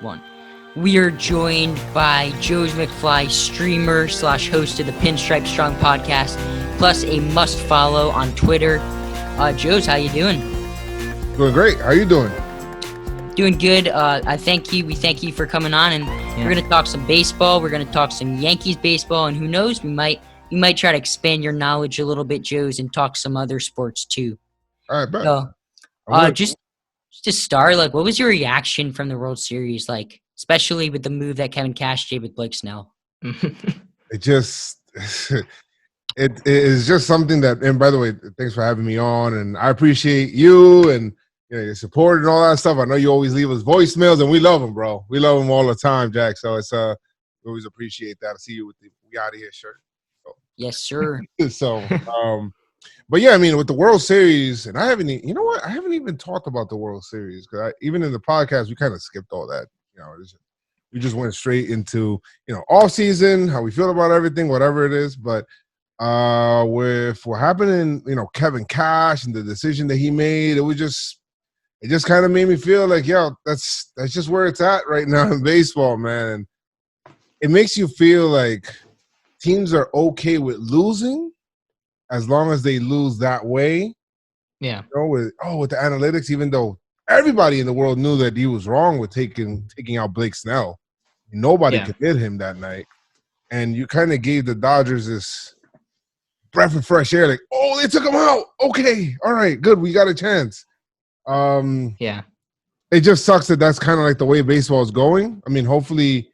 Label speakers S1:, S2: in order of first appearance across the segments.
S1: One. We are joined by Joez Mcfly, streamer / host of the Pinstripe Strong podcast, plus a must follow on Twitter. Joez, how you doing?
S2: Doing great. How you doing?
S1: Doing good. We thank you for coming on, and we're gonna talk some baseball. We're gonna talk some Yankees baseball, and who knows, we might try to expand your knowledge a little bit, Joez, and talk some other sports too.
S2: All right, bet.
S1: So, just to start, like, what was your reaction from the World Series, like, especially with the move that Kevin Cash did with Blake Snell?
S2: It is just something that, and by the way, thanks for having me on, and I appreciate you and your support and all that stuff. I know you always leave us voicemails, and we love them, bro. We love them all the time, Jack. So it's we always appreciate that. I see you with the "We Out of Here" shirt. So.
S1: Yes, sir.
S2: So, but yeah, I mean, with the World Series, and I haven't even talked about the World Series because even in the podcast we kind of skipped all that. We just went straight into off season, how we feel about everything, whatever it is. But with what happened in Kevin Cash and the decision that he made, it just kind of made me feel like, that's just where it's at right now in baseball, man. And it makes you feel like teams are okay with losing as long as they lose that way.
S3: Yeah.
S2: With the analytics, even though everybody in the world knew that he was wrong with taking out Blake Snell. Nobody could hit him that night. And you kind of gave the Dodgers this breath of fresh air, like, they took him out. Okay, all right, good, we got a chance. It just sucks that that's kind of like the way baseball is going. I mean, hopefully,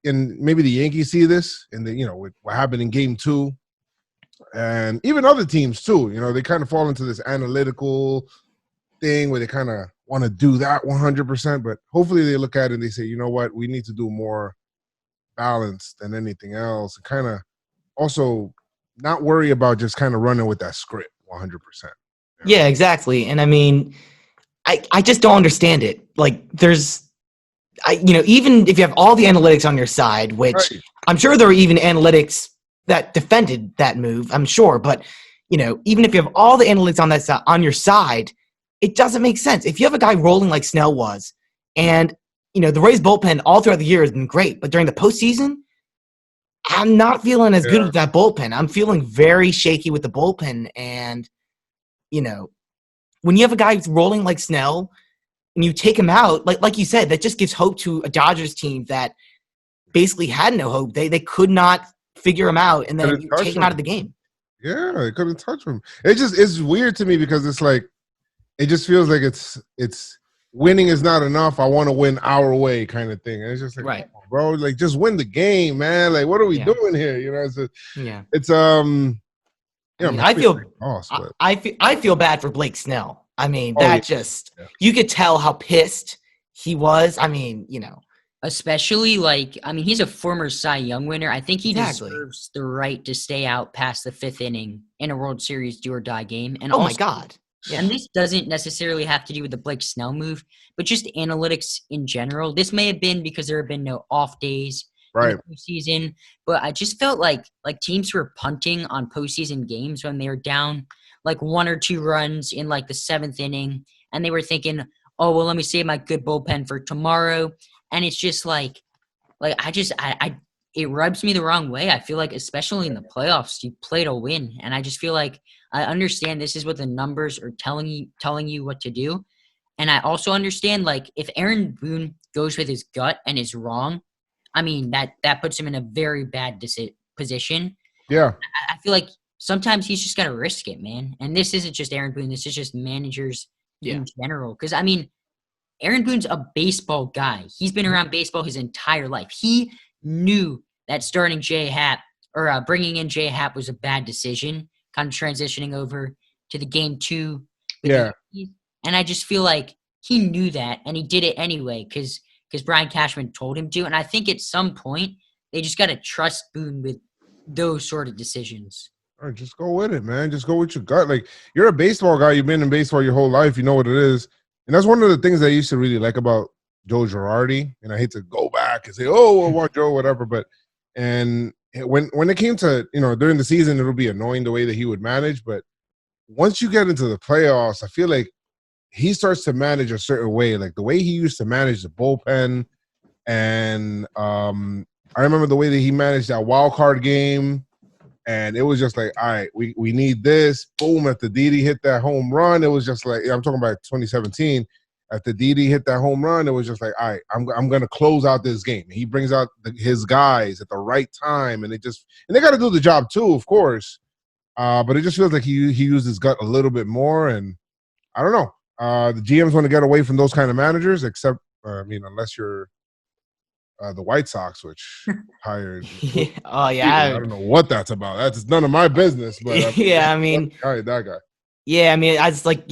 S2: and maybe the Yankees see this, and with what happened in Game 2, and even other teams too. They kind of fall into this analytical thing where they kind of want to do that 100%, but hopefully they look at it and they say, you know what, we need to do more balance than anything else, and kind of also not worry about just kind of running with that script 100%.
S3: Yeah, exactly. And I mean, I just don't understand it. Like, even if you have all the analytics on your side, which right. I'm sure there are even analytics that defended that move, I'm sure, but even if you have all the analytics on that side, on your side, it doesn't make sense. If you have a guy rolling like Snell was, and the Rays bullpen all throughout the year has been great, but during the postseason, I'm not feeling as good with that bullpen. I'm feeling very shaky with the bullpen, and when you have a guy who's rolling like Snell and you take him out, like you said, that just gives hope to a Dodgers team that basically had no hope. They could not figure him out, and then you take him out of the game.
S2: Yeah, they couldn't touch him. It's weird to me because it's like, it just feels like it's winning is not enough. I want to win our way kind of thing. And it's just like,
S3: right,
S2: bro, like, just win the game, man. Like, what are we doing here?
S3: I feel bad for Blake Snell. I mean, you could tell how pissed he was. I mean,
S1: especially he's a former Cy Young winner. I think he deserves the right to stay out past the 5th inning in a World Series do or die game. And
S3: my God.
S1: Yeah. And this doesn't necessarily have to do with the Blake Snell move, but just analytics in general. This may have been because there have been no off days in the postseason, but I just felt like teams were punting on postseason games when they were down like 1 or 2 runs in like the 7th inning, and they were thinking, oh, well, let me save my good bullpen for tomorrow. And it's just it rubs me the wrong way. I feel like, especially in the playoffs, you play to win, and I just feel like I understand this is what the numbers are telling you what to do. And I also understand, like, if Aaron Boone goes with his gut and is wrong, I mean, that puts him in a very bad position.
S2: Yeah.
S1: I feel like sometimes he's just got to risk it, man. And this isn't just Aaron Boone. This is just managers in general. Because, I mean, Aaron Boone's a baseball guy. He's been around baseball his entire life. He knew that starting J-Happ or bringing in J-Happ was a bad decision, kind of transitioning over to the Game 2.
S2: Yeah.
S1: And I just feel like he knew that, and he did it anyway because Brian Cashman told him to. And I think at some point, they just got to trust Boone with those sort of decisions.
S2: All right, just go with it, man. Just go with your gut. Like, you're a baseball guy. You've been in baseball your whole life. You know what it is. And that's one of the things I used to really like about Joe Girardi. And I hate to go back and say, oh, well, Joe, whatever. But when it came to, during the season, it'll be annoying the way that he would manage. But once you get into the playoffs, I feel like he starts to manage a certain way, like the way he used to manage the bullpen, and I remember the way that he managed that wild card game, and it was just like, all right, we need this. Boom! After Didi hit that home run, it was just like, I'm talking about 2017. After Didi hit that home run, it was just like, all right, I'm gonna close out this game. He brings out his guys at the right time, and they got to do the job too, of course. But it just feels like he used his gut a little bit more, and I don't know. The GMs want to get away from those kind of managers, except unless you're the White Sox, which hired.
S3: Oh yeah,
S2: I don't know what that's about. That's none of my business. But
S3: yeah, I mean,
S2: that guy.
S3: Yeah, I mean, as like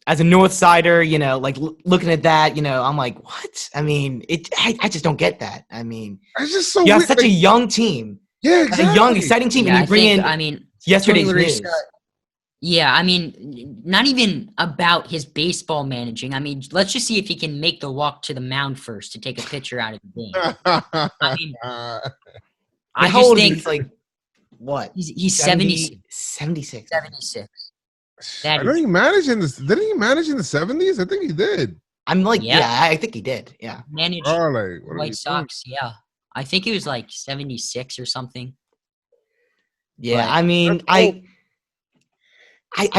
S3: as a North Sider, like looking at that, I'm like, what? I mean, I just don't get that. I mean,
S2: it's just so
S3: you have
S2: weird.
S3: such a young team.
S2: Yeah, exactly.
S3: A young, exciting team, and you bring in yesterday's news.
S1: Yeah, I mean, not even about his baseball managing. I mean, let's just see if he can make the walk to the mound first to take a pitcher out of the game. I mean, I just think
S3: he's like, what?
S1: He's 76.
S3: 76.
S1: 76.
S2: I don't he manage in this. Didn't he manage in the 70s? I think he did.
S3: I'm like, yeah I think he did. Yeah.
S1: Managed White Sox, yeah. I think it was like 76 or something.
S3: Yeah, but I mean, I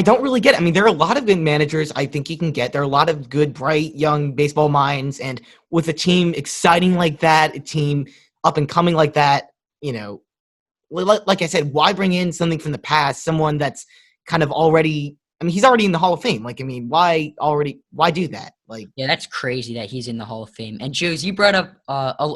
S3: don't really get it. I mean, there are a lot of good managers I think you can get. There are a lot of good, bright, young baseball minds. And with a team exciting like that, a team up and coming like that, like I said, why bring in something from the past, someone that's kind of already – I mean, he's already in the Hall of Fame. Like, I mean, why do that? Like,
S1: yeah, that's crazy that he's in the Hall of Fame. And, Joez, you brought up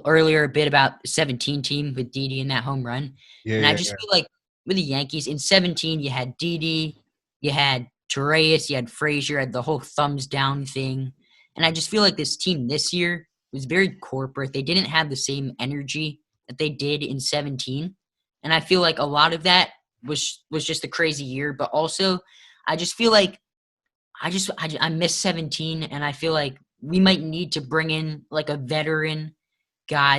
S1: earlier a bit about the 17 team with Didi in that home run. Yeah, and I just feel like with the Yankees, in 17, you had Didi, you had Torreyes, you had Frazier, you had the whole thumbs down thing. And I just feel like this team this year was very corporate. They didn't have the same energy that they did in 17. And I feel like a lot of that was just a crazy year. But also, I just feel like I miss 17, and I feel like we might need to bring in like a veteran guy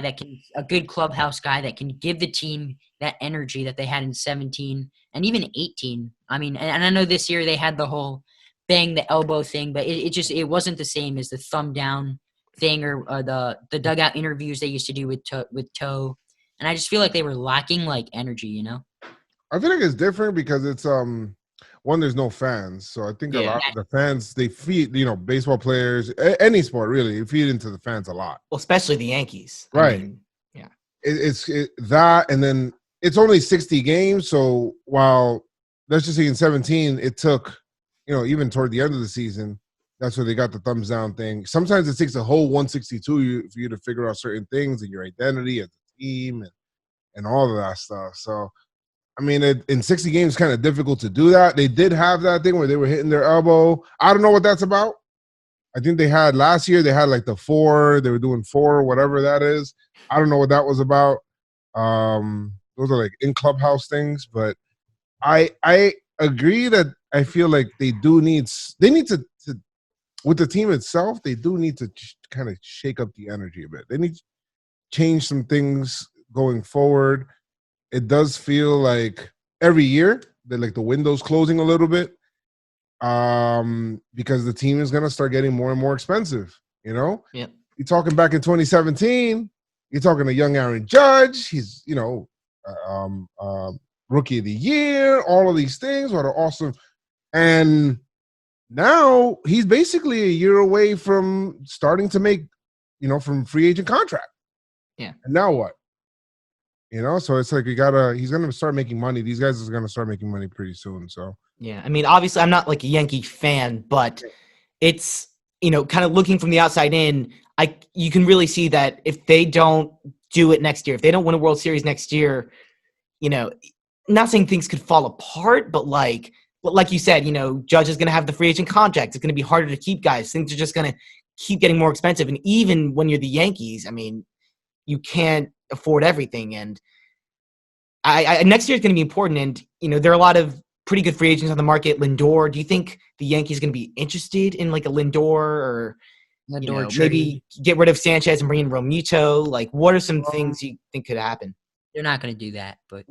S1: a good clubhouse guy that can give the team that energy that they had in 17 and even 18. I mean, and I know this year they had the whole bang the elbow thing, but it wasn't the same as the thumb down thing or the dugout interviews they used to do with Toe. And I just feel like they were lacking like energy,
S2: I feel like it's different because it's one, there's no fans, so I think a lot of the fans, they feed baseball players, any sport really, they feed into the fans a lot.
S3: Well, especially the Yankees,
S2: right?
S3: Yeah,
S2: it's that, and then it's only 60 games. So while let's just say in 17, it took even toward the end of the season, that's where they got the thumbs down thing. Sometimes it takes a whole 162 for you to figure out certain things and your identity as a team and all of that stuff. So. I mean, in 60 games, it's kind of difficult to do that. They did have that thing where they were hitting their elbow. I don't know what that's about. I think they had last year, they had like the 4. They were doing 4, whatever that is. I don't know what that was about. Those are like in clubhouse things. But I agree that I feel like they need to with the team itself, they do need to kind of shake up the energy a bit. They need to change some things going forward. It does feel like every year that like the window's closing a little bit because the team is going to start getting more and more expensive, Yeah. You're talking back in 2017, you're talking a young Aaron Judge. He's, rookie of the year, all of these things. What are awesome. And now he's basically a year away from starting to make, from free agent contract.
S3: Yeah.
S2: And now what? So it's like he's going to start making money. These guys are going to start making money pretty soon. So,
S3: yeah. I mean, obviously, I'm not like a Yankee fan, but it's, kind of looking from the outside in, you can really see that if they don't do it next year, if they don't win a World Series next year, not saying things could fall apart, but like you said, Judge is going to have the free agent contract. It's going to be harder to keep guys. Things are just going to keep getting more expensive. And even when you're the Yankees, I mean, you can't afford everything, and I next year is going to be important. And there are a lot of pretty good free agents on the market. Lindor, do you think the Yankees are going to be interested in like a Lindor or maybe get rid of Sanchez and bring in Realmuto? Like, what are some things you think could happen?
S1: They're not going to do that, but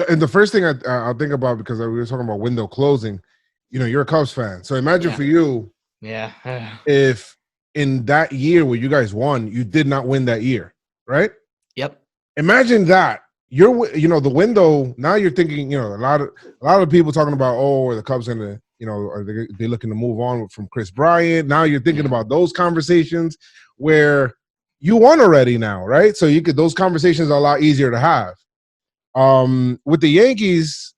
S2: and the first thing I'll think about, because we were talking about window closing, you're a Cubs fan. So imagine for you, if in that year where you guys won, you did not win that year, right?
S3: Yep.
S2: Imagine that. The window, now you're thinking, a lot of people talking about, are the Cubs gonna, are they looking to move on from Chris Bryant? Now you're thinking about those conversations where you won already now, right? So those conversations are a lot easier to have. With the Yankees,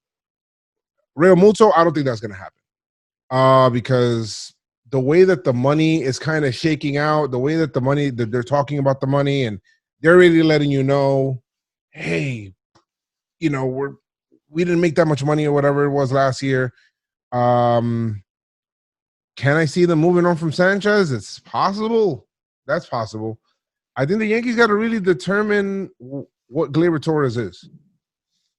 S2: Real Muto, I don't think that's gonna happen. Because the way that the money is kind of shaking out, the way that that they're talking about the money, and they're really letting you know, hey, we didn't make that much money or whatever it was last year. Can I see them moving on from Sanchez? It's possible. That's possible. I think the Yankees got to really determine what Gleyber Torres is.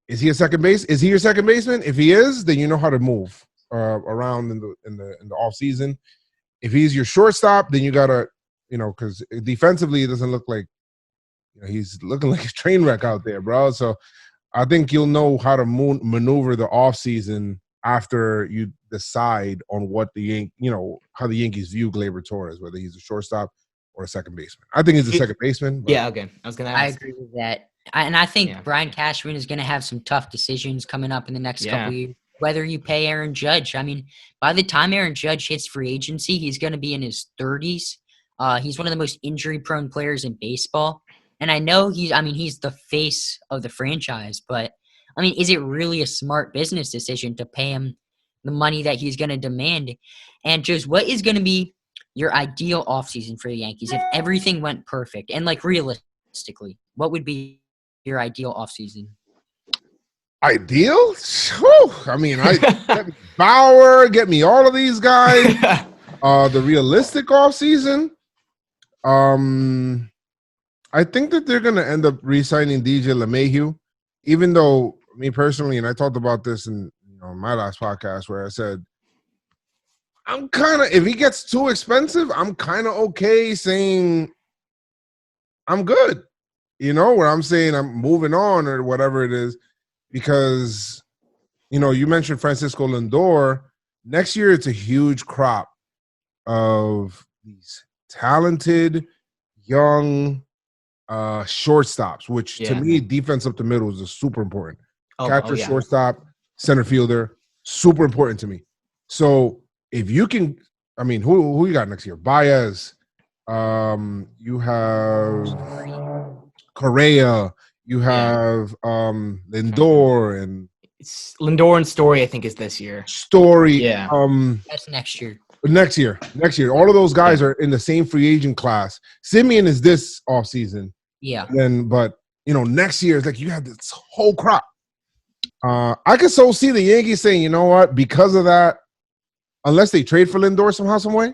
S2: Is he a second base? Is he your second baseman? If he is, then you know how to move around in the off season. If he's your shortstop, then you gotta, because defensively it doesn't look like, he's looking like a train wreck out there, bro. So I think you'll know how to maneuver the offseason after you decide on what how the Yankees view Gleyber Torres, whether he's a shortstop or a second baseman. I think he's a second baseman.
S3: But yeah, okay. I was going to ask.
S1: I agree with that. I think Brian Cashman is going to have some tough decisions coming up in the next couple of years. Whether you pay Aaron Judge. I mean, by the time Aaron Judge hits free agency, he's going to be in his 30s. He's one of the most injury-prone players in baseball. And I know he's the face of the franchise, but I mean, is it really a smart business decision to pay him the money that he's going to demand? And just what is going to be your ideal offseason for the Yankees if everything went perfect? And like realistically, what would be your ideal offseason?
S2: Ideal? Whew. I mean, get me Bauer, get me all of these guys. The realistic offseason, I think that they're going to end up re-signing DJ LeMahieu, even though me personally, and I talked about this in my last podcast where I said, I'm kind of, if he gets too expensive, I'm kind of okay saying I'm good, where I'm saying I'm moving on or whatever it is, because, you mentioned Francisco Lindor. Next year, it's a huge crop of these talented, young shortstops, which to me, defense up the middle is super important. Catcher, shortstop, center fielder, super important to me. So if you can, I mean, who you got next year? Baez, you have Correa, you have Lindor, and
S3: it's Lindor and Story, I think, is this year.
S2: Story,
S1: that's next year.
S2: Next year. All of those guys are in the same free agent class. Simeon is this offseason.
S1: Yeah.
S2: But next year it's like you have this whole crop. I could so see the Yankees saying, you know what, because of that, unless they trade for Lindor somehow, some way,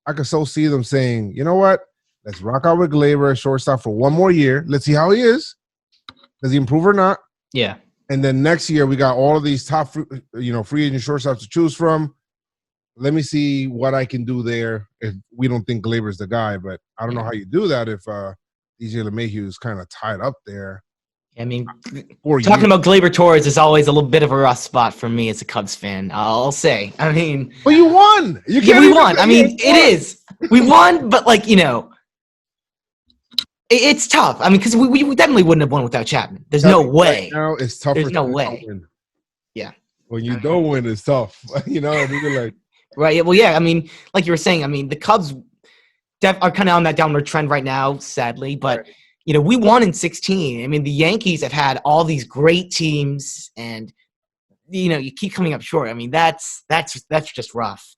S2: I could so see them saying, you know what, let's rock out with Gleyber, shortstop, for one more year. Let's see how he is. Does he improve or not?
S3: Yeah.
S2: And then next year we got all of these top, free agent shortstops to choose from. Let me see what I can do there if we don't think Gleyber's the guy. But I don't know how you do that if DJ LeMahieu is kind of tied up there.
S3: I mean, talking about Gleyber Torres is always a little bit of a rough spot for me as a Cubs fan, I'll say. I mean...
S2: Well, you won!
S3: We won. I mean, it is. We won, but it's tough. I mean, because we definitely wouldn't have won without Chapman. There's no way.
S2: Right now, it's tough.
S3: There's no way. Yeah.
S2: When you don't win, it's tough. You're like...
S3: Right. Well, yeah. I mean, like you were saying, I mean, the Cubs are kind of on that downward trend right now, sadly. But, we won in 16. I mean, the Yankees have had all these great teams, and, you keep coming up short. I mean, that's just rough.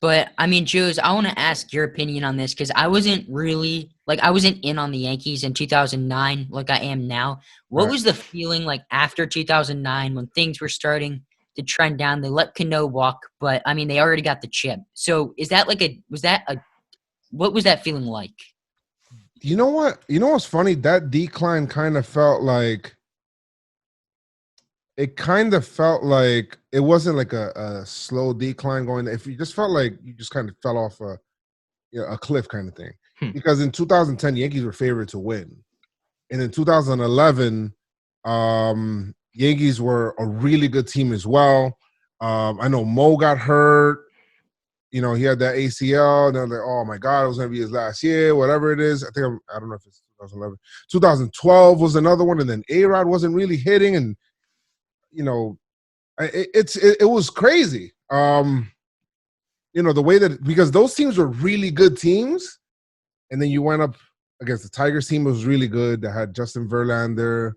S1: But, I mean, Joez, I want to ask your opinion on this because I wasn't in on the Yankees in 2009 like I am now. What was the feeling like after 2009 when things were starting to trend down? They let Cano walk, but I mean, they already got the chip. So is that what was that feeling like?
S2: You know what? You know what's funny? That decline kind of felt like it wasn't like a slow decline going. If you just felt like you just kind of fell off a cliff kind of thing. Because in 2010, Yankees were favored to win. And in 2011, Yankees were a really good team as well. I know Mo got hurt. You know, he had that ACL, and they're like, oh my God, it was going to be his last year, whatever it is. I don't know if it's 2011. 2012 was another one, and then A-Rod wasn't really hitting, and, you know, it was crazy. You know, the way that, because those teams were really good teams, and then you went up against the Tigers team, was really good. That had Justin Verlander,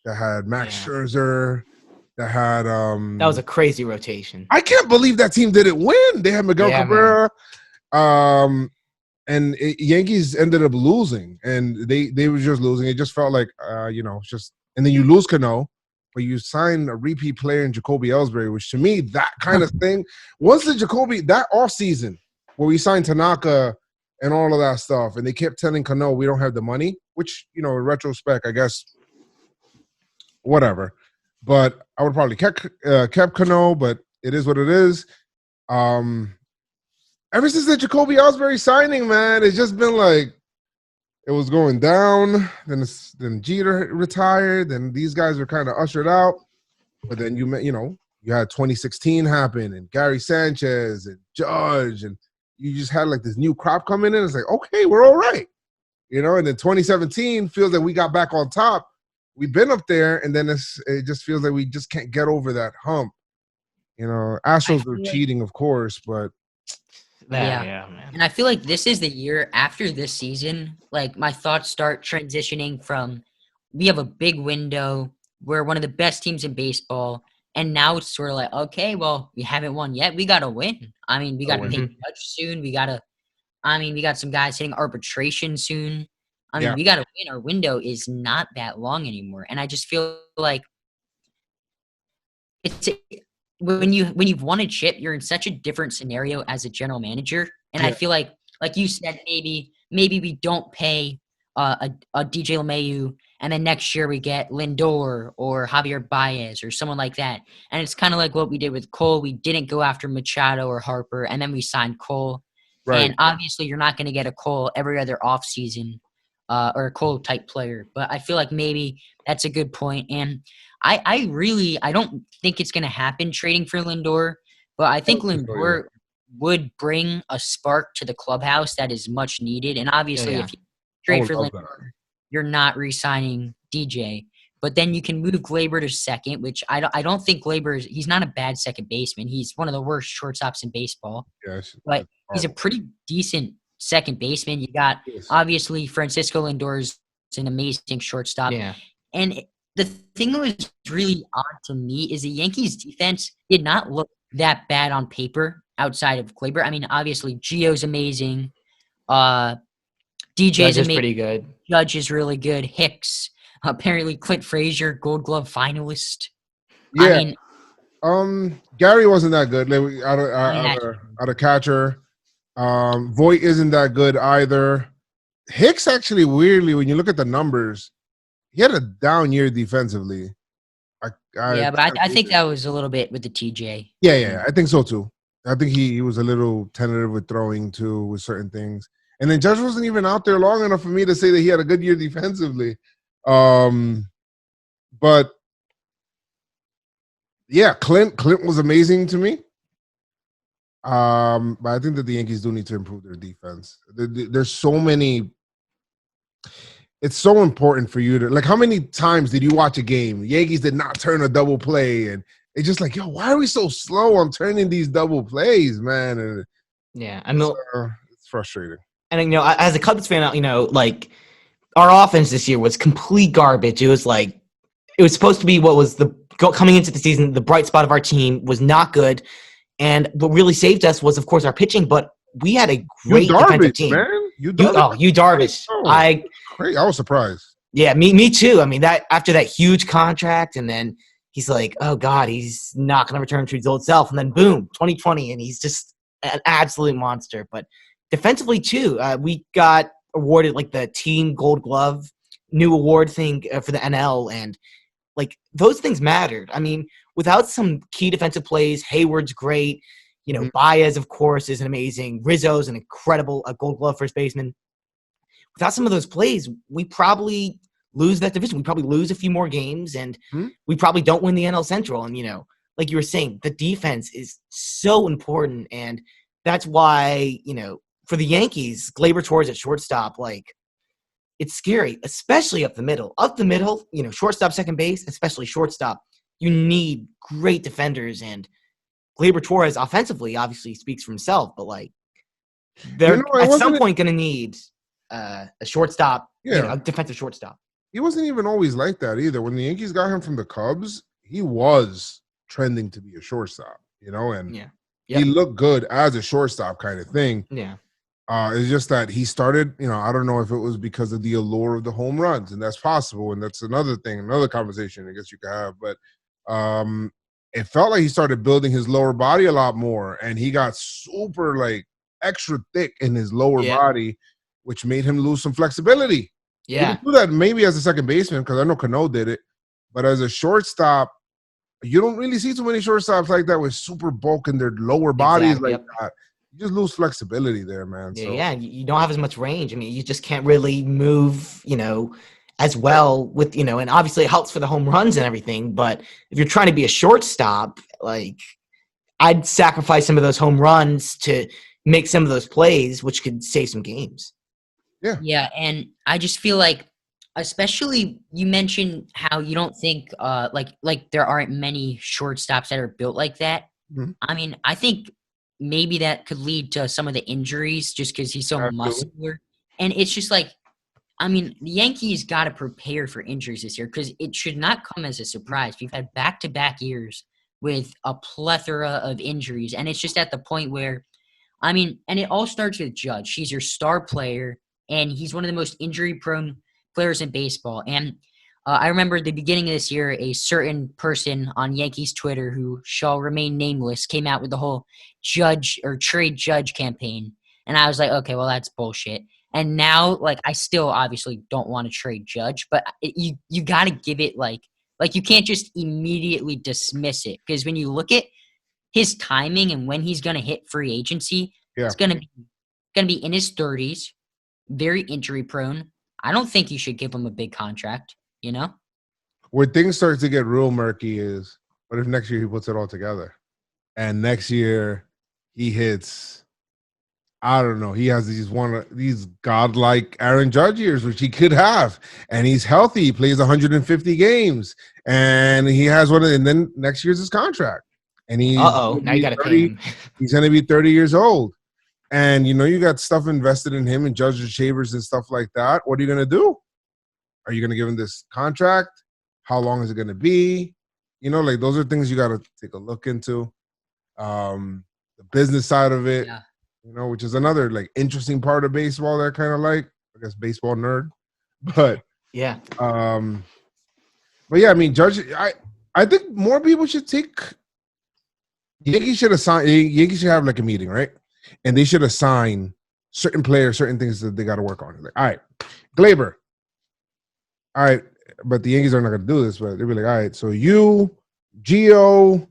S2: that had Max Scherzer, that had
S3: that was a crazy rotation.
S2: I can't believe that team didn't win. They had Miguel Cabrera, and Yankees ended up losing, and they were just losing. It just felt like you know, just, and then you lose Cano, but you sign a repeat player in Jacoby Ellsbury, which to me, that kind of thing, once the Jacoby, that offseason where we signed Tanaka and all of that stuff, and they kept telling Cano we don't have the money, which, you know, in retrospect, I guess, whatever. But I would probably kept Cano, but it is what it is. Ever since the Jacoby Ellsbury signing, man, it's just been like, it was going down. Then Jeter retired. Then these guys were kind of ushered out. But then you had 2016 happen, and Gary Sanchez and Judge, and you just had like this new crop coming in. It's like, okay, we're all right, you know. And then 2017 feels like we got back on top. We've been up there, and then it just feels like we just can't get over that hump. You know, Astros were cheating, of course, but
S3: yeah, man.
S1: And I feel like this is the year after this season, like my thoughts start transitioning from we have a big window, we're one of the best teams in baseball, and now it's sort of like, okay, well, we haven't won yet. We got to win. I mean, we got to pay Judge soon. We got some guys hitting arbitration soon. I mean, we got to win. Our window is not that long anymore. And I just feel like when you've won a chip, you're in such a different scenario as a general manager. And I feel like you said, maybe we don't pay a DJ LeMahieu, and then next year we get Lindor or Javier Baez or someone like that. And it's kind of like what we did with Cole. We didn't go after Machado or Harper, and then we signed Cole. Right. And obviously you're not going to get a Cole every other offseason or a Cole type player. But I feel like maybe that's a good point. And I don't think it's going to happen trading for Lindor, but I think Lindor would bring a spark to the clubhouse that is much needed. And obviously if you trade for Lindor, you're not re-signing DJ. But then you can move Gleyber to second, which I don't think he's not a bad second baseman. He's one of the worst shortstops in baseball.
S2: Yes,
S1: but he's a pretty decent second baseman. You got obviously Francisco Lindor's an amazing shortstop.
S3: Yeah.
S1: And the thing that was really odd to me is the Yankees defense did not look that bad on paper outside of Gleyber. I mean, obviously Gio's amazing. DJ's amazing.
S3: Pretty good.
S1: Judge is really good. Hicks, apparently Clint Frazier, Gold Glove finalist.
S2: Yeah. I mean, Gary wasn't that good. Out of catcher. Voit isn't that good either. Hicks actually, weirdly, when you look at the numbers, he had a down year defensively.
S1: I think that was a little bit with the TJ.
S2: Yeah, I think so too. I think he was a little tentative with throwing too, with certain things. And then Judge wasn't even out there long enough for me to say that he had a good year defensively. But yeah, Clint was amazing to me. But I think that the Yankees do need to improve their defense. There's so many. It's so important for you to, like, how many times did you watch a game? The Yankees did not turn a double play, and it's just like, yo, why are we so slow on turning these double plays, man? And
S3: I mean,
S2: it's frustrating.
S3: And, you know, as a Cubs fan, you know, like, our offense this year was complete garbage. It was like, it was supposed to be what was coming into the season, the bright spot of our team was not good. And what really saved us was, of course, our pitching, but we had a great defensive team.
S2: Man.
S3: You Darvish.
S2: I was surprised.
S3: Yeah, me too. I mean, that after that huge contract, and then he's like, oh God, he's not going to return to his old self. And then boom, 2020, and he's just an absolute monster. But defensively too, we got awarded like the team Gold Glove new award thing for the NL, and like those things mattered. I mean, without some key defensive plays, Hayward's great. You know, Baez, of course, is amazing. Rizzo's an incredible Gold Glove first baseman. Without some of those plays, we probably lose that division. We probably lose a few more games, and we probably don't win the NL Central. And, you know, like you were saying, the defense is so important, and that's why, for the Yankees, Gleyber Torres at shortstop, like, it's scary, especially up the middle. Up the middle, shortstop, second base, especially shortstop, you need great defenders, and Gleyber Torres offensively obviously speaks for himself, but like they're at some point going to need a shortstop, a defensive shortstop.
S2: He wasn't even always like that either. When the Yankees got him from the Cubs, he was trending to be a shortstop, and he looked good as a shortstop kind of thing.
S3: Yeah.
S2: It's just that he started, I don't know if it was because of the allure of the home runs, and that's possible, and that's another thing, another conversation I guess you could have, but it felt like he started building his lower body a lot more, and he got super, like, extra thick in his lower body, which made him lose some flexibility.
S3: Yeah.
S2: He didn't do that maybe as a second baseman, because I know Cano did it, but as a shortstop, you don't really see too many shortstops like that with super bulk in their lower bodies that. You just lose flexibility there, man.
S3: Yeah, you don't have as much range. I mean, you just can't really move, as well with, and obviously it helps for the home runs and everything. But if you're trying to be a shortstop, like, I'd sacrifice some of those home runs to make some of those plays, which could save some games.
S2: Yeah.
S1: Yeah, and I just feel like, especially you mentioned how you don't think like there aren't many shortstops that are built like that.
S2: Mm-hmm.
S1: I mean, I think maybe that could lead to some of the injuries just because he's so muscular. And it's just like, I mean, the Yankees got to prepare for injuries this year because it should not come as a surprise. We've had back-to-back years with a plethora of injuries, and it's just at the point where, I mean, and it all starts with Judge. He's your star player, and he's one of the most injury-prone players in baseball. And I remember at the beginning of this year, a certain person on Yankees Twitter who shall remain nameless came out with the whole Judge or trade Judge campaign. And I was like, okay, well, that's bullshit. And now, like, I still obviously don't want to trade Judge, but you got to give it, like you can't just immediately dismiss it. Because when you look at his timing and when he's going to hit free agency, it's going to be in his 30s, very injury prone. I don't think you should give him a big contract.
S2: Where things start to get real murky is, what if next year he puts it all together, and next year he hits, I don't know, he has these godlike Aaron Judge years, which he could have, and he's healthy, he plays 150 games, and he has and then next year's his contract, and
S3: now you got to pay him.
S2: He's going to be 30 years old, and you got stuff invested in him and Judge Shavers and stuff like that. What are you going to do? Are you going to give him this contract? How long is it going to be? Like, those are things you got to take a look into. The business side of it, which is another, like, interesting part of baseball that kind of, like, I guess, baseball nerd. But
S3: yeah.
S2: But yeah, I mean, Judge, I think more people should take. Yankees should have, like, a meeting, right? And they should assign certain players, certain things that they got to work on. Like, all right, Gleyber. All right, but the Yankees are not going to do this, but they'll be like, all right, so you, Gio,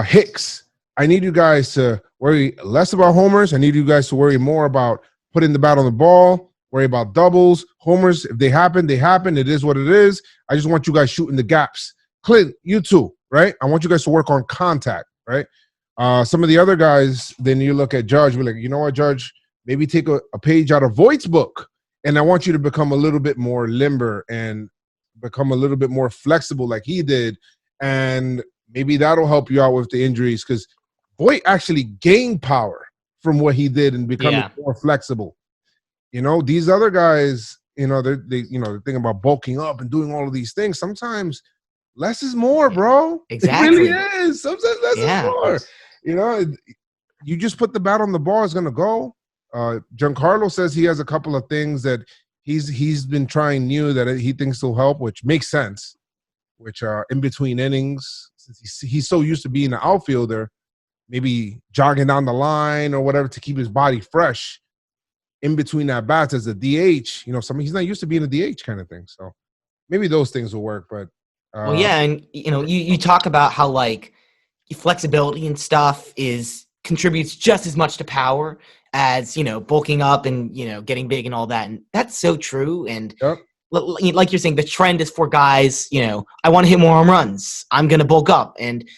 S2: Hicks, I need you guys to worry less about homers. I need you guys to worry more about putting the bat on the ball, worry about doubles, homers. If they happen, they happen. It is what it is. I just want you guys shooting the gaps. Clint, you too, right? I want you guys to work on contact, right? Some of the other guys, then you look at Judge, be like, you know what, Judge, maybe take a page out of Voigt's book. And I want you to become a little bit more limber and become a little bit more flexible like he did. And maybe that'll help you out with the injuries, because Voigt actually gained power from what he did and becoming more flexible. These other guys, they're thinking about bulking up and doing all of these things. Sometimes less is more, bro.
S3: Exactly.
S2: It really is. Sometimes less is more. You just put the bat on the ball, it's going to go. Giancarlo says he has a couple of things that he's been trying new that he thinks will help, which makes sense. Which are in between innings, since he's so used to being an outfielder, maybe jogging down the line or whatever to keep his body fresh in between at bats as a DH. He's not used to being a DH kind of thing. So maybe those things will work. But
S3: and you talk about how, like, flexibility and stuff contributes just as much to power as, bulking up and, getting big and all that. And that's so true. And like you're saying, the trend is for guys, I want to hit more home runs. I'm going to bulk up. And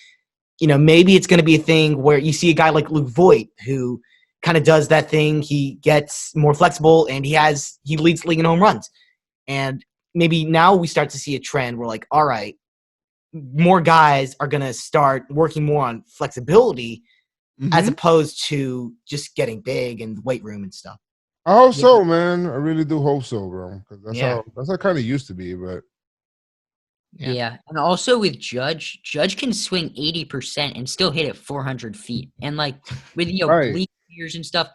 S3: maybe it's going to be a thing where you see a guy like Luke Voigt who kind of does that thing. He gets more flexible and he leads the league in home runs. And maybe now we start to see a trend where like, all right, more guys are going to start working more on flexibility as opposed to just getting big and weight room and stuff.
S2: I hope so, man. I really do hope so, bro. Because that's how it kind of used to be, but.
S1: Yeah. And also with Judge can swing 80% and still hit it 400 feet. And like with oblique years and stuff,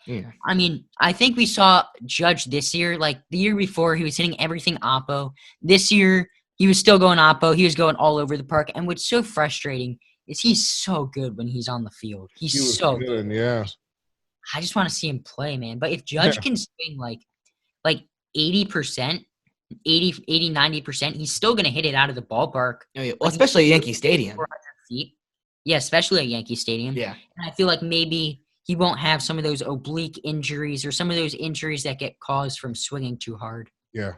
S1: I mean, I think we saw Judge this year. Like the year before, he was hitting everything oppo. This year, he was still going oppo. He was going all over the park. And what's so frustrating is he's so good when he's on the field. He's so good.
S2: Yeah.
S1: I just want to see him play, man. But if Judge can swing like 80%, 80, 90%, he's still going to hit it out of the ballpark.
S3: Well, especially at Yankee Stadium.
S1: 400 feet. Yeah, especially at Yankee Stadium.
S3: Yeah.
S1: And I feel like maybe he won't have some of those oblique injuries or some of those injuries that get caused from swinging too hard.
S2: Yeah.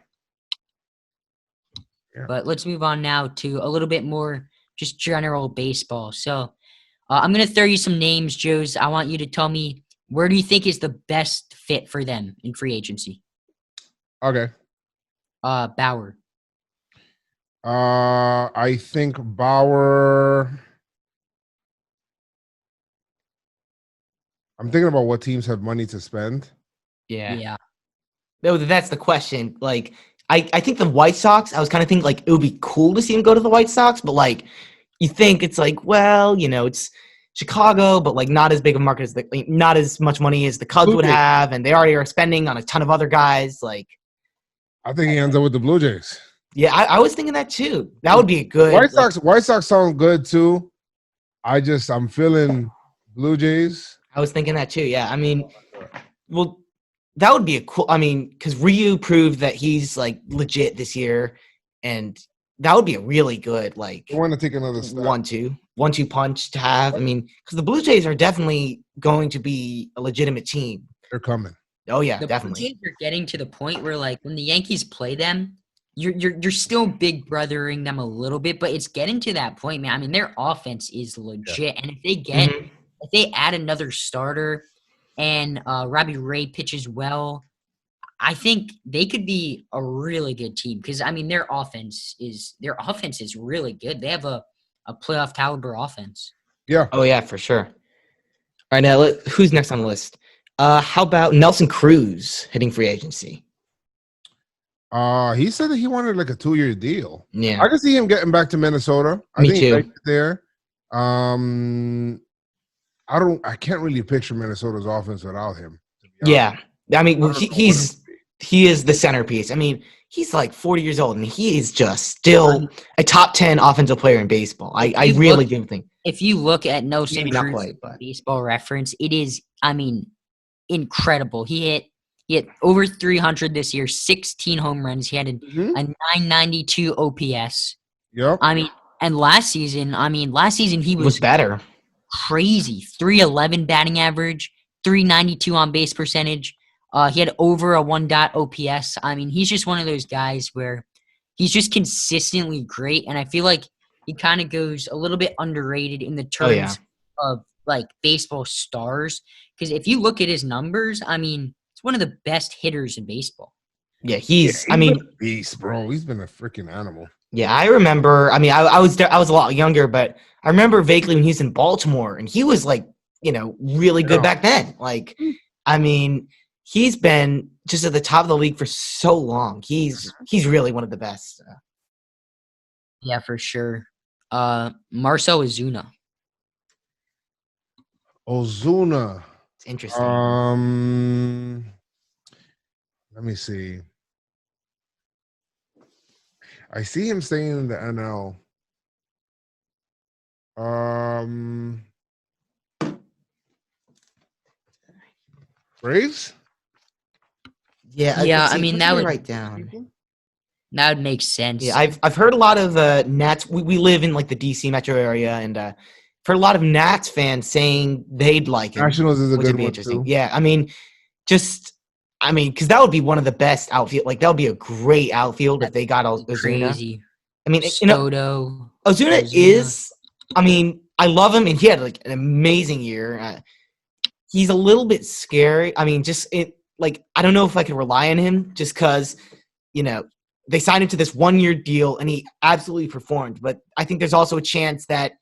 S1: But let's move on now to a little bit more just general baseball. So I'm going to throw you some names, Joez. I want you to tell me, where do you think is the best fit for them in free agency?
S2: Okay.
S1: Bauer.
S2: I think Bauer. I'm thinking about what teams have money to spend.
S3: Yeah. That's the question. Like, I think the White Sox, I was kind of thinking, like, it would be cool to see him go to the White Sox, but, like, you think it's like, well, it's Chicago, but, like, not as big a market as not as much money as the Cubs would have, and they already are spending on a ton of other guys, like.
S2: I think he ends up with the Blue Jays.
S3: Yeah, I was thinking that too. That would be a good.
S2: White Sox sound good too. I'm feeling Blue Jays.
S3: I was thinking that too. Yeah, I mean, well, that would be a cool. I mean, because Ryu proved that he's like legit this year, and that would be a really good like.
S2: I want to take another step.
S3: 1-2 punch to have. I mean, because the Blue Jays are definitely going to be a legitimate team.
S2: They're coming.
S3: Oh yeah,
S1: the
S3: definitely.
S1: Blue Jays are getting to the point where like when the Yankees play them, you're still big brothering them a little bit, but it's getting to that point, man. I mean, their offense is legit, and if they add another starter, and Robbie Ray pitches well, I think they could be a really good team because I mean their offense is really good. They have a playoff caliber offense.
S2: Yeah.
S3: Oh yeah, for sure. All right, now who's next on the list? How about Nelson Cruz hitting free agency?
S2: He said that he wanted like a 2-year deal.
S3: Yeah,
S2: I can see him getting back to Minnesota.
S3: Me
S2: think
S3: too.
S2: Right there. I can't really picture Minnesota's offense without him.
S3: Yeah, I mean, he is the centerpiece. I mean, he's like 40 years old, and he is just still a top 10 offensive player in baseball. I really do think.
S1: If you look at Nelson
S3: Maybe not
S1: Cruz
S3: quite, but
S1: Baseball Reference, it is, I mean, incredible. He hit over 300 this year, 16 home runs. He had a 992 OPS.
S2: Yep.
S1: I mean, and last season he was
S3: better.
S1: Crazy. 311 batting average, 392 on base percentage. He had over a 1 OPS. I mean, he's just one of those guys where he's just consistently great, and I feel like he kind of goes a little bit underrated in the terms of like baseball stars. Because if you look at his numbers, I mean, he's one of the best hitters in baseball.
S3: Yeah, he's I mean,
S2: been a beast, bro. He's been a freaking animal.
S3: Yeah, I remember. I mean, I was there. I was a lot younger, but I remember vaguely when he was in Baltimore, and he was like, really good back then. Like, I mean, he's been just at the top of the league for so long. He's really one of the best.
S1: Yeah, for sure. Marcell Ozuna.
S3: It's interesting.
S2: Let me see. I see him staying in the NL. Braves?
S3: Yeah.
S1: I mean, that would
S3: write down.
S1: That would make sense.
S3: Yeah, I've heard a lot of Nats. We live in like the DC metro area, and I've heard a lot of Nats fans saying they'd like him.
S2: Nationals is a good one
S3: interesting.
S2: too.
S3: Yeah, I mean, because that would be one of the best outfield. Like that would be a great outfield if they got Ozuna.
S1: Crazy.
S3: I mean,
S1: Soto.
S3: Ozuna is. I mean, I love him, and he had like an amazing year. He's a little bit scary. I mean, I don't know if I could rely on him just because, they signed him to this 1-year deal, and he absolutely performed. But I think there's also a chance that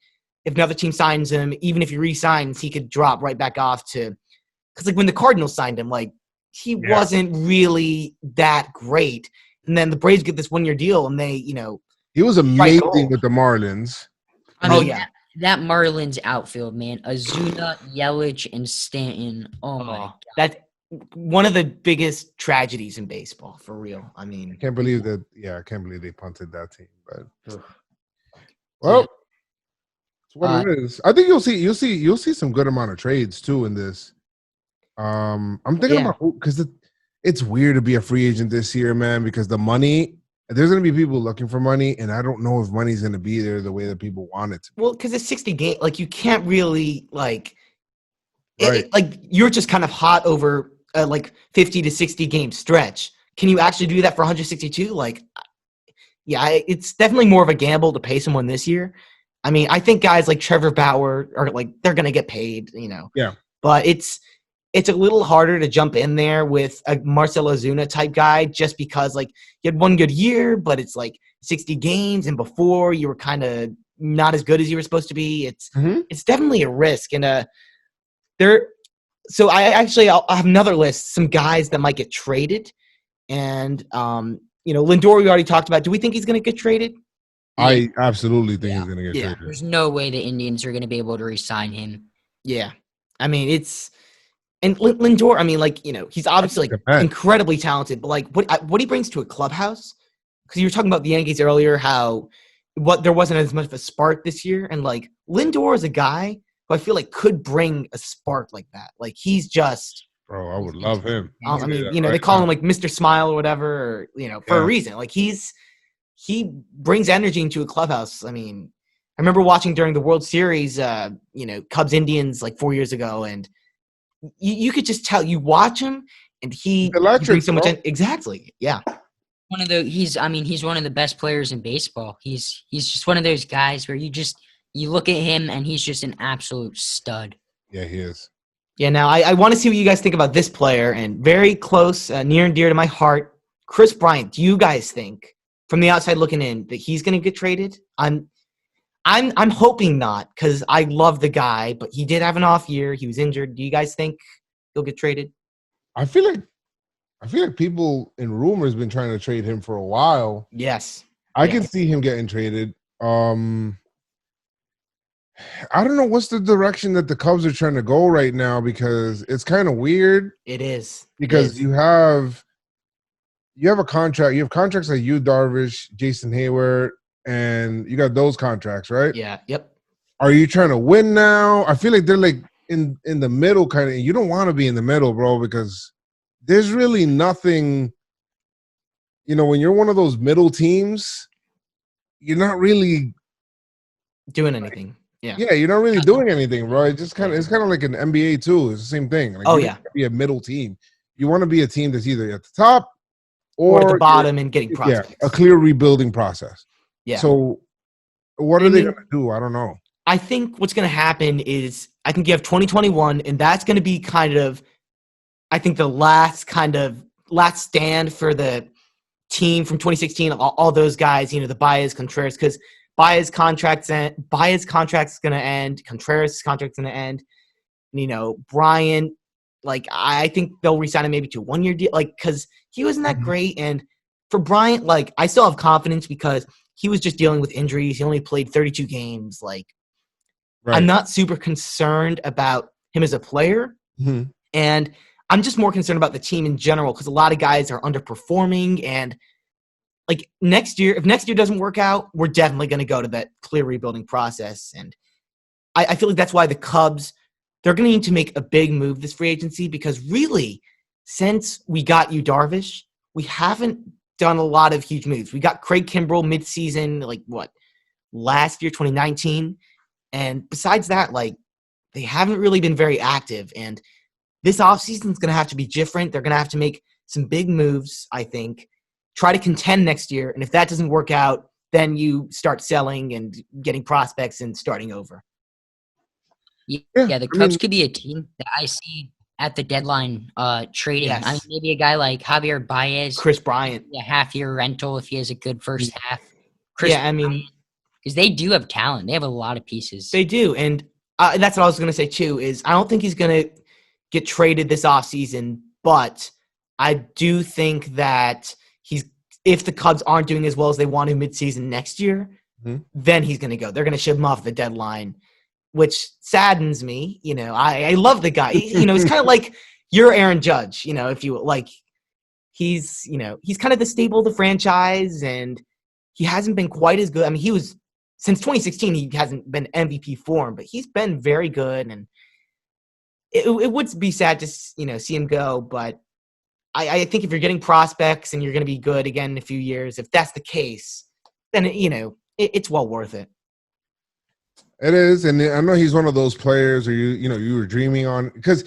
S3: if another team signs him, even if he re-signs, he could drop right back off to – because, like, when the Cardinals signed him, like, he wasn't really that great. And then the Braves get this 1-year deal, and they,
S2: he was amazing with the Marlins.
S1: I mean, that Marlins outfield, man. Ozuna, Yelich, and Stanton. Oh, my God.
S3: That's one of the biggest tragedies in baseball, for real. I mean,
S2: I can't believe that. Yeah, I can't believe they punted that team. But well, it's what it is. I think you'll see some good amount of trades too in this. I'm thinking about because it's weird to be a free agent this year, man. Because the money. There's going to be people looking for money, and I don't know if money's going to be there the way that people want it to.
S3: Well, because it's 60 games. Like, you can't really, like –
S2: right.
S3: You're just kind of hot over, 50 to 60 game stretch. Can you actually do that for 162? Like, yeah, it's definitely more of a gamble to pay someone this year. I mean, I think guys like Trevor Bauer are, like, they're going to get paid,
S2: Yeah.
S3: But it's a little harder to jump in there with a Marcell Ozuna type guy just because, like, you had one good year, but it's like 60 games, and before you were kind of not as good as you were supposed to be. It's definitely a risk, and So I'll have another list, some guys that might get traded, and Lindor we already talked about. Do we think he's going to get traded?
S2: I absolutely think he's going to get traded.
S1: There's no way the Indians are going to be able to re-sign him.
S3: Yeah, I mean And Lindor, I mean, he's obviously incredibly talented, but what he brings to a clubhouse, because you were talking about the Yankees earlier, how there wasn't as much of a spark this year, and Lindor is a guy who I feel like could bring a spark like that. Like, he's just –
S2: bro, I would love him.
S3: I mean, they call him like Mr. Smile or whatever, or for a reason. Like, he brings energy into a clubhouse. I mean, I remember watching during the World Series, Cubs Indians 4 years ago, and you could just tell. You watch him, and he brings so much. Exactly, yeah.
S1: He's one of the best players in baseball. He's just one of those guys where you look at him and he's just an absolute stud.
S2: Yeah, he is.
S3: Yeah. Now I want to see what you guys think about this player, and very close, near and dear to my heart, Chris Bryant. Do you guys think, from the outside looking in, that he's going to get traded? I'm hoping not, because I love the guy, but he did have an off year. He was injured. Do you guys think he'll get traded?
S2: I feel like people in rumors been trying to trade him for a while.
S3: Yes.
S2: I can see him getting traded. I don't know what's the direction that the Cubs are trying to go right now, because it's kind of weird.
S3: It is.
S2: Because you have a contract. You have contracts like Yu Darvish, Jason Hayward, and you got those contracts, right?
S3: Yeah. Yep.
S2: Are you trying to win now? I feel like they're like in the middle kind of. You don't want to be in the middle, bro, because there's really nothing. When you're one of those middle teams, you're not really
S3: doing anything. Yeah.
S2: Yeah, you're not really doing anything, bro. It's kind of like an NBA too. It's the same thing. Like, you want to be a middle team. You want to be a team that's either at the top or
S3: at the bottom and getting prospects.
S2: Yeah, a clear rebuilding process.
S3: Yeah.
S2: So what are they going to do? I don't know.
S3: I think what's going to happen is I think you have 2021, and that's going to be kind of, I think, the last stand for the team from 2016. All those guys, the Baez, Contreras, because Baez contract's going to end. Contreras' contract's going to end. Bryant, I think they'll resign him maybe to a 1-year deal, because he wasn't that great. And for Bryant, I still have confidence because he was just dealing with injuries. He only played 32 games. Right. I'm not super concerned about him as a player.
S2: Mm-hmm.
S3: And I'm just more concerned about the team in general, because a lot of guys are underperforming. And next year, if next year doesn't work out, we're definitely going to go to that clear rebuilding process. And I feel like that's why the Cubs, they're going to need to make a big move this free agency, because really, since we got Yu Darvish, we haven't done a lot of huge moves. We got Craig Kimbrell midseason, last year, 2019. And besides that, they haven't really been very active. And this offseason is going to have to be different. They're going to have to make some big moves, I think, try to contend next year. And if that doesn't work out, then you start selling and getting prospects and starting over.
S1: Yeah, the Cubs could be a team that I see at the deadline trading. I mean, maybe a guy like Javier Baez,
S3: Chris Bryant,
S1: a half-year rental if he has a good first half.
S3: I mean,
S1: because they do have talent. They have a lot of pieces.
S3: They do, and that's what I was going to say too. Is I don't think he's going to get traded this offseason, but I do think that if the Cubs aren't doing as well as they want to midseason next year, then he's going to go. They're going to ship him off the deadline, which saddens me. I love the guy. It's kind of like you're Aaron Judge. If you like, he's kind of the staple of the franchise, and he hasn't been quite as good. I mean, he was. Since 2016, he hasn't been MVP form, but he's been very good, and it would be sad to see him go. But I think if you're getting prospects and you're going to be good again in a few years, if that's the case, then it's well worth it.
S2: It is, and I know he's one of those players, or you were dreaming on, because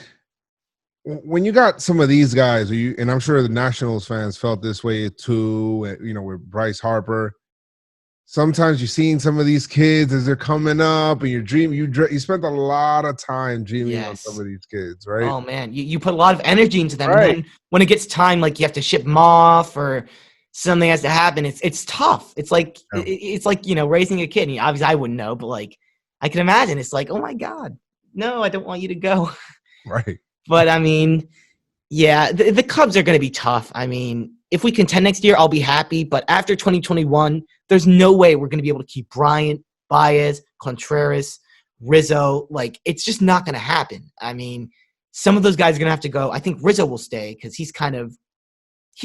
S2: when you got some of these guys, and I'm sure the Nationals fans felt this way too. With Bryce Harper. Sometimes you're seeing some of these kids as they're coming up, and you're dreaming. You spent a lot of time dreaming on some of these kids, right?
S3: Oh man, you put a lot of energy into them,
S2: right.
S3: And then when it gets time, like you have to ship them off, or something has to happen. It's tough. It's like it's like raising a kid. And obviously, I wouldn't know, but like I can imagine, it's like, oh my god, no, I don't want you to go.
S2: Right.
S3: But I mean, yeah, the Cubs are going to be tough. I mean, if we contend next year, I'll be happy. But after 2021, there's no way we're going to be able to keep Bryant, Baez, Contreras, Rizzo. Like, it's just not going to happen. I mean, some of those guys are going to have to go. I think Rizzo will stay because he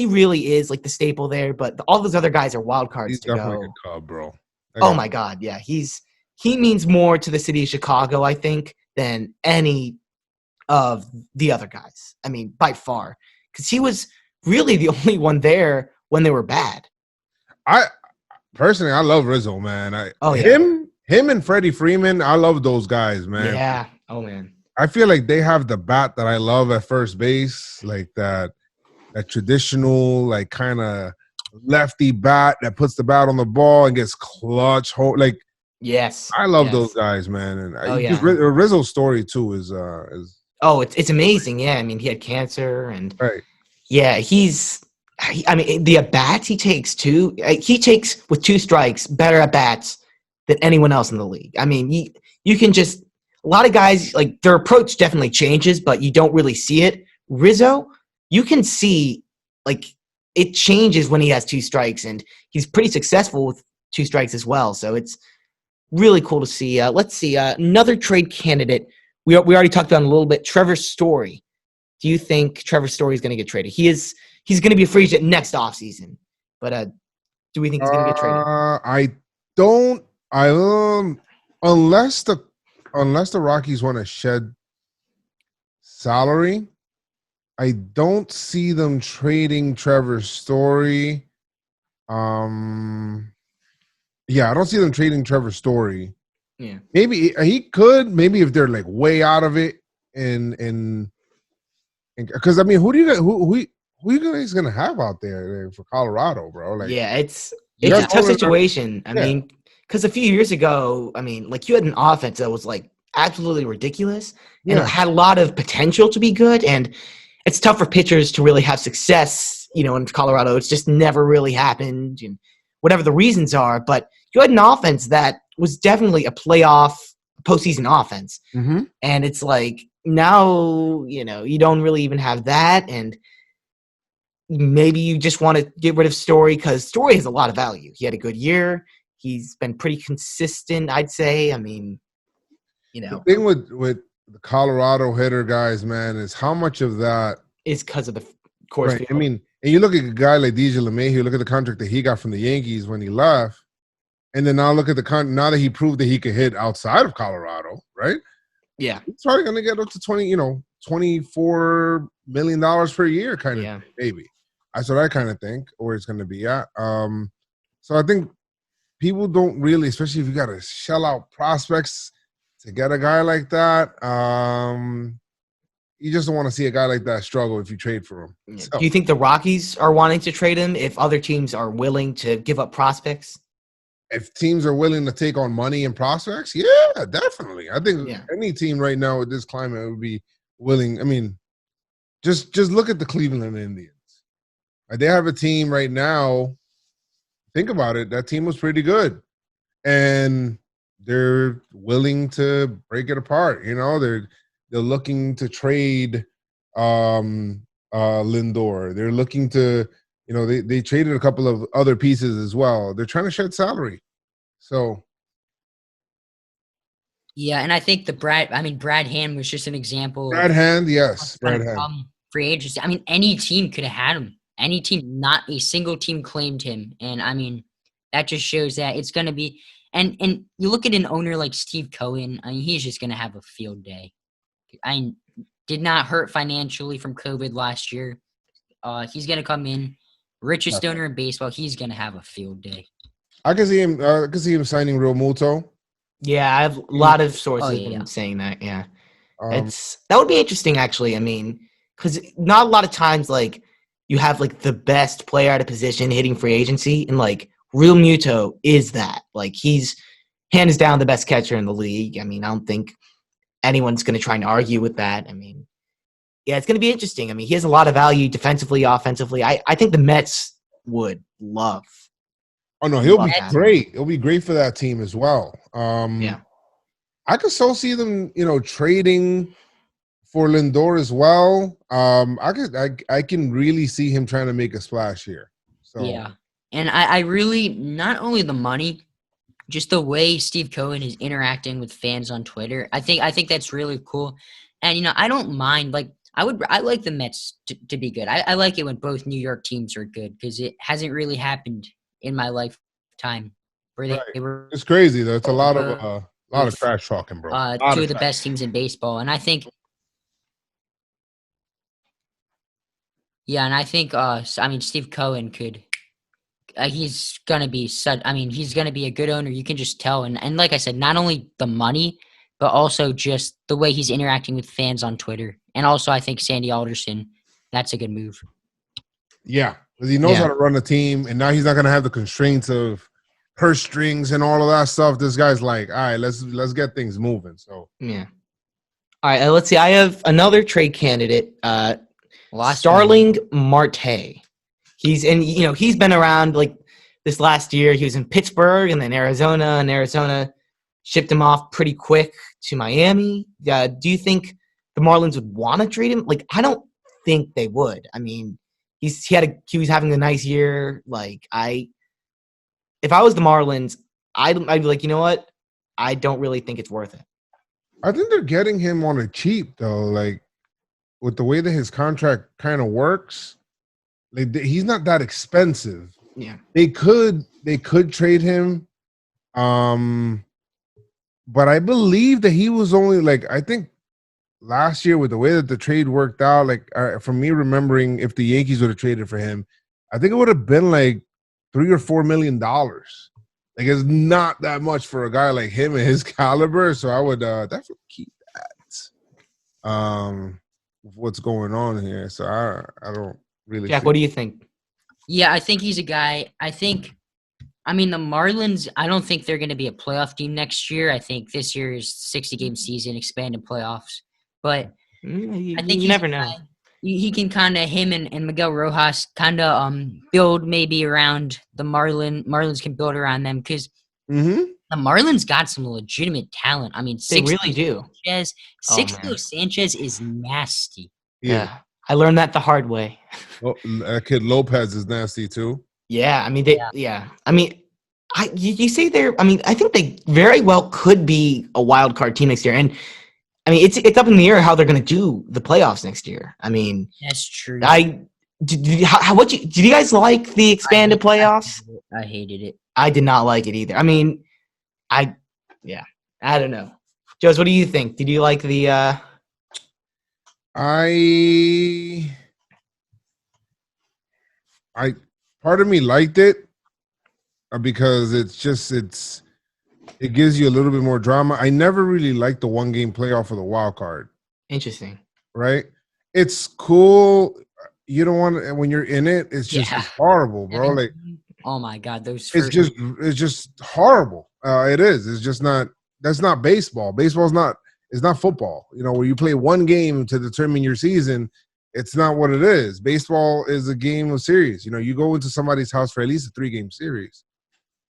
S3: really is like the staple there. But all those other guys are wild cards
S2: he's
S3: to go.
S2: He's definitely a Cub, bro.
S3: Oh my God, yeah, he means more to the city of Chicago, I think, than any of the other guys. I mean, by far, because he was really the only one there when they were bad.
S2: Personally, I love Rizzo, man. Him and Freddie Freeman, I love those guys, man.
S3: Yeah. Oh man.
S2: I feel like they have the bat that I love at first base, like that traditional, like kind of lefty bat that puts the bat on the ball and gets clutch. Like,
S3: yes,
S2: I love those guys, man. And Rizzo's story too is
S3: it's amazing. Yeah, I mean, he had cancer, and
S2: right.
S3: Yeah, I mean, the at-bats he takes, too. He takes, with 2 strikes, better at-bats than anyone else in the league. I mean, you can just – a lot of guys, like, their approach definitely changes, but you don't really see it. Rizzo, you can see, like, it changes when he has 2 strikes, and he's pretty successful with 2 strikes as well. So it's really cool to see. Let's see, another trade candidate. We already talked about him a little bit. Trevor Story. Do you think Trevor Story is going to get traded? He's going to be a free agent next offseason. But do we think he's going to get traded?
S2: I don't. Unless the Rockies want to shed salary, I don't see them trading Trevor Story. I don't see them trading Trevor Story.
S3: Yeah,
S2: maybe he could. Maybe if they're like way out of it, and because I mean, who you guys gonna have out there for Colorado, bro? Like,
S3: yeah, it's a tough situation. I mean, because a few years ago, I mean, like you had an offense that was like absolutely ridiculous, and it had a lot of potential to be good. And it's tough for pitchers to really have success, in Colorado. It's just never really happened, and whatever the reasons are. But you had an offense that was definitely a postseason offense, and it's like now, you don't really even have that, and maybe you just want to get rid of Story because Story has a lot of value. He had a good year. He's been pretty consistent, I'd say. I mean,
S2: the thing with the Colorado hitter guys, man, is how much of that
S3: is because of the course field.
S2: I mean, and you look at a guy like DJ LeMahieu, look at the contract that he got from the Yankees when he left, and then now look at now that he proved that he could hit outside of Colorado, right?
S3: Yeah,
S2: he's probably going to get up to $24 million per year, kind of maybe. That's what I kind of think, where it's going to be at. So I think people don't really, especially if you got to shell out prospects to get a guy like that. You just don't want to see a guy like that struggle if you trade for him.
S3: Yeah. So. Do you think the Rockies are wanting to trade him if other teams are willing to give up prospects?
S2: if teams are willing to take on money and prospects, yeah, definitely. I think
S3: Yeah.
S2: any team right now with this climate would be willing. I mean, just look at the Cleveland Indians. They have a team right now. Think about it. That team was pretty good, and they're willing to break it apart. You know, they're looking to trade Lindor. They're looking to, you know, they traded a couple of other pieces as well. They're trying to shed salary. So
S1: Yeah, and I think Brad Hand was just an example
S2: Brad
S1: of
S2: Hand, yes, Brad Hand.
S1: Free agency. I mean, any team could have had him. Any team, not a single team claimed him. And I mean, that just shows that it's going to be. And you look at an owner like Steve Cohen. I mean, he's just going to have a field day. I did not hurt financially from COVID last year. He's going to come in, richest owner in baseball. He's going to have a field day.
S2: I can see him. I can see him signing Real Muto.
S3: Yeah, I have a lot of sources saying that. Yeah, that would be interesting, actually. I mean, because not a lot of times, like, you have like the best player at a position hitting free agency, and like Real Muto is that. Like, he's hands down the best catcher in the league. I mean, I don't think anyone's going to try and argue with that. I mean, yeah, it's going to be interesting. I mean, he has a lot of value defensively, offensively. I think the Mets would love.
S2: Oh no, he'll be great. It'll be great for that team as well.
S3: Yeah,
S2: I could so see them, you know, trading for Lindor as well. I can really see him trying to make a splash here. So
S1: yeah, and I really, not only the money, just the way Steve Cohen is interacting with fans on Twitter. I think that's really cool. And you know, I don't mind. Like, I like the Mets to be good. I like it when both New York teams are good, because it hasn't really happened in my lifetime where they were.
S2: It's crazy though. It's a lot of trash talking, bro.
S1: Two of the best teams in baseball, and I think. Yeah, and I think Steve Cohen could. He's gonna be he's gonna be a good owner. You can just tell, and like I said, not only the money, but also just the way he's interacting with fans on Twitter, and also I think Sandy Alderson. That's a good move.
S2: Yeah, because he knows how to run a team, and now he's not gonna have the constraints of purse strings and all of that stuff. This guy's like, all right, let's get things moving. So
S3: yeah. All right, let's see. I have another trade candidate, Starling Marte. He's been around like this last year. He was in Pittsburgh and then Arizona, and Arizona shipped him off pretty quick to Miami. Do you think the Marlins would want to trade him? Like, I don't think they would. I mean, he was having a nice year. Like, if I was the Marlins, I'd be like, you know what? I don't really think it's worth it.
S2: I think they're getting him on a cheap though. Like, with the way that his contract kind of works, like, he's not that expensive.
S3: Yeah,
S2: they could trade him, but I believe that he was only like, I think last year with the way that the trade worked out, like from me remembering, if the Yankees would have traded for him, I think it would have been like $3 or $4 million. Like, it's not that much for a guy like him and his caliber. So I would definitely keep that. What's going on here? So I don't really.
S3: Jack, what do you think?
S1: Yeah, I think he's a guy. The Marlins, I don't think they're going to be a playoff team next year. I think this year is 60-game season, expanded playoffs. But I think
S3: you never know.
S1: He can kind of, him and Miguel Rojas kind of build maybe around the Marlins can build around them, because the Marlins got some legitimate talent. I mean,
S3: they really do.
S1: Sixto Sanchez is nasty.
S3: Yeah. I learned that the hard way.
S2: Well, that kid Lopez is nasty too.
S3: Yeah, I mean, you say they're. I mean, I think they very well could be a wild card team next year, and I mean, it's up in the air how they're going to do the playoffs next year. I mean,
S1: that's true.
S3: Did you guys like the expanded playoffs?
S1: I hated it.
S3: I did not like it either. I mean, I don't know. Joez, what do you think? Did you like the?
S2: I part of me liked it because it gives you a little bit more drama. I never really liked the 1-game playoff of the wild card.
S3: Interesting,
S2: right? It's cool. You don't want to, when you're in it. It's just it's horrible, bro. Like
S1: Oh my God, those
S2: It's just horrible. It is. It's just not. That's not baseball. Baseball's not. It's not football. Where you play one game to determine your season. It's not what it is. Baseball is a game of series. You go into somebody's house for at least a 3-game series.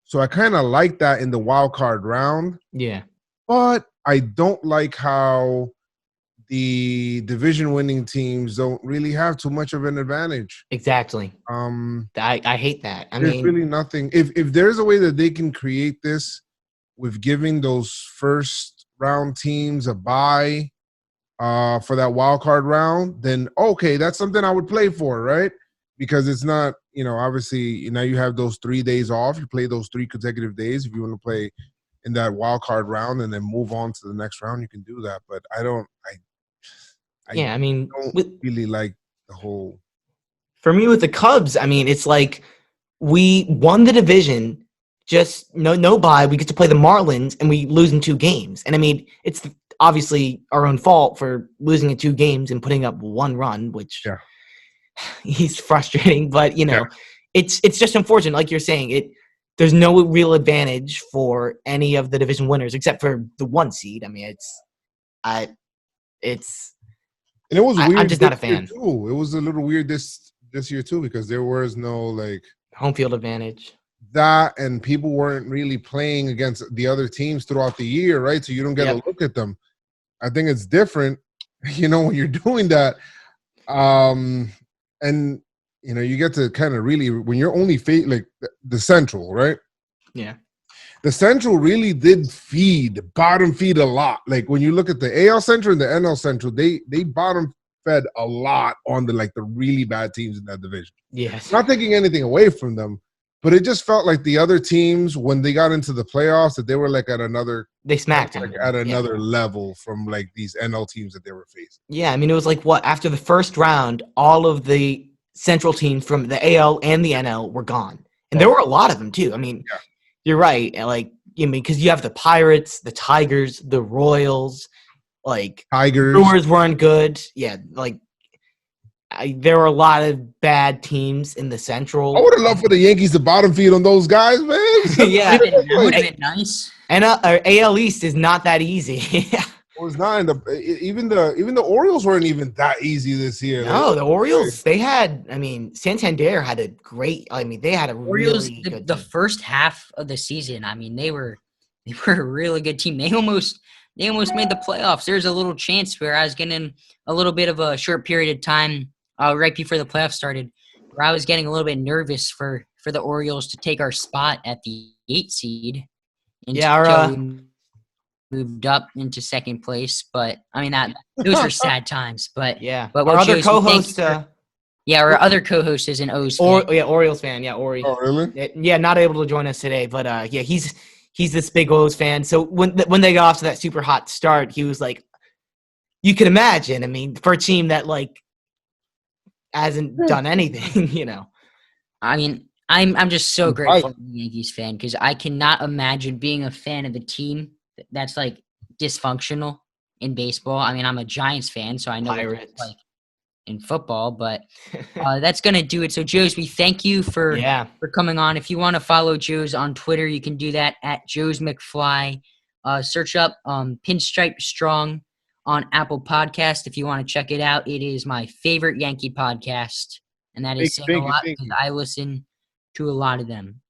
S2: So I kind of like that in the wild card round.
S3: Yeah.
S2: But I don't like how the division winning teams don't really have too much of an advantage.
S3: Exactly. I hate that.
S2: There's really nothing. If there's a way that they can create this with giving those first round teams a bye for that wild card round, then okay, that's something I would play for, right? Because it's not, obviously now you have those 3 days off. You play those 3 consecutive days. If you want to play in that wild card round and then move on to the next round, you can do that. But I don't really like the whole.
S3: For me with the Cubs, it's like we won the division, just no bye. We get to play the Marlins and we lose in 2 games. And it's obviously our own fault for losing in 2 games and putting up 1 run, which he's frustrating. But it's just unfortunate, like you're saying. There's no real advantage for any of the division winners except for the 1 seed.
S2: And it was weird.
S3: I'm just not a fan.
S2: Too. It was a little weird this year too because there was no
S3: home field advantage.
S2: That and people weren't really playing against the other teams throughout the year, right? So you don't get a look at them. I think it's different, when you're doing that. And you get to kind of really when you're only the Central, right? Yeah. The Central really did bottom feed a lot. Like when you look at the AL Central and the NL Central, they bottom fed a lot on the really bad teams in that division.
S3: Yes.
S2: Not taking anything away from them, but it just felt like the other teams when they got into the playoffs that they were at another.
S3: They smacked them
S2: at another level from these NL teams that they were facing.
S3: Yeah, it was after the first round, all of the Central teams from the AL and the NL were gone, and there were a lot of them too. You're right. Because you have the Pirates, the Tigers, the Royals,
S2: Tigers.
S3: Brewers weren't good. Yeah, there were a lot of bad teams in the Central.
S2: I would have loved for the Yankees to bottom feed on those guys, man.
S1: Yeah, that would have been nice.
S3: And AL East is not that easy.
S2: It was not. Even the Orioles weren't even that easy this year.
S3: No, the Orioles, they had. Santander had a great. They had a
S1: Orioles,
S3: really good
S1: the
S3: team.
S1: first half of the season. They were a really good team. They almost made the playoffs. There's a little chance where I was getting a little bit of a short period of time right before the playoffs started, where I was getting a little bit nervous for the Orioles to take our spot at the 8 seed. And moved up into second place, but those were sad times. But
S3: our other co-host,
S1: our other co-host is an O's fan.
S3: Orioles fan. Yeah, Ori.
S2: Oh, really?
S3: Yeah, not able to join us today, but he's this big O's fan. So when they got off to that super hot start, he was like, you can imagine. For a team that hasn't done anything,
S1: I'm just so grateful to be a Yankees fan because I cannot imagine being a fan of a team that's dysfunctional in baseball. I'm a Giants fan, so I know what it's like in football, but that's going to do it. So, Joez, we thank you for coming on. If you want to follow Joez on Twitter, you can do that at Joez Mcfly. Search up Pinstripe Strong on Apple Podcast if you want to check it out. It is my favorite Yankee podcast, and that is saying a lot because I listen to a lot of them.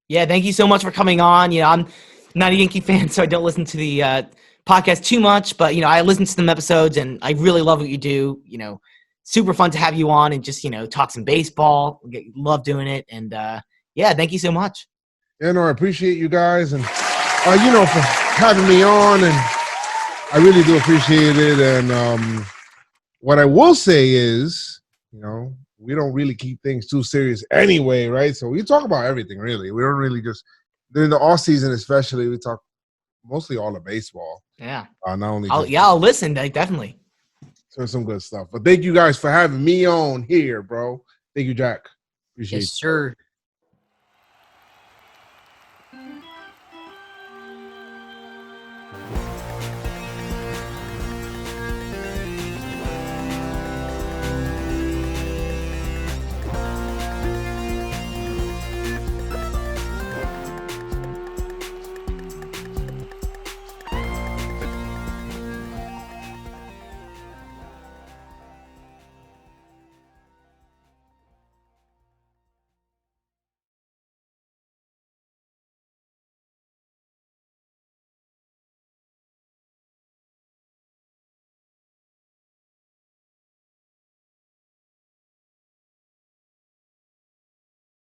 S3: Yeah, thank you so much for coming on. I'm not a Yankee fan, so I don't listen to the podcast too much, but I listen to some episodes and I really love what you do. Super fun to have you on and just talk some baseball. Love doing it, and thank you so much.
S2: I appreciate you guys and for having me on, and I really do appreciate it. And what I will say is, we don't really keep things too serious anyway, right? So we talk about everything, really. We don't really just during the off season, especially, we talk mostly all of baseball.
S3: Yeah.
S2: Not only.
S3: I'll listen. Definitely.
S2: So some good stuff. But thank you guys for having me on here, bro. Thank you, Jack. Appreciate it.
S1: Yes, sir.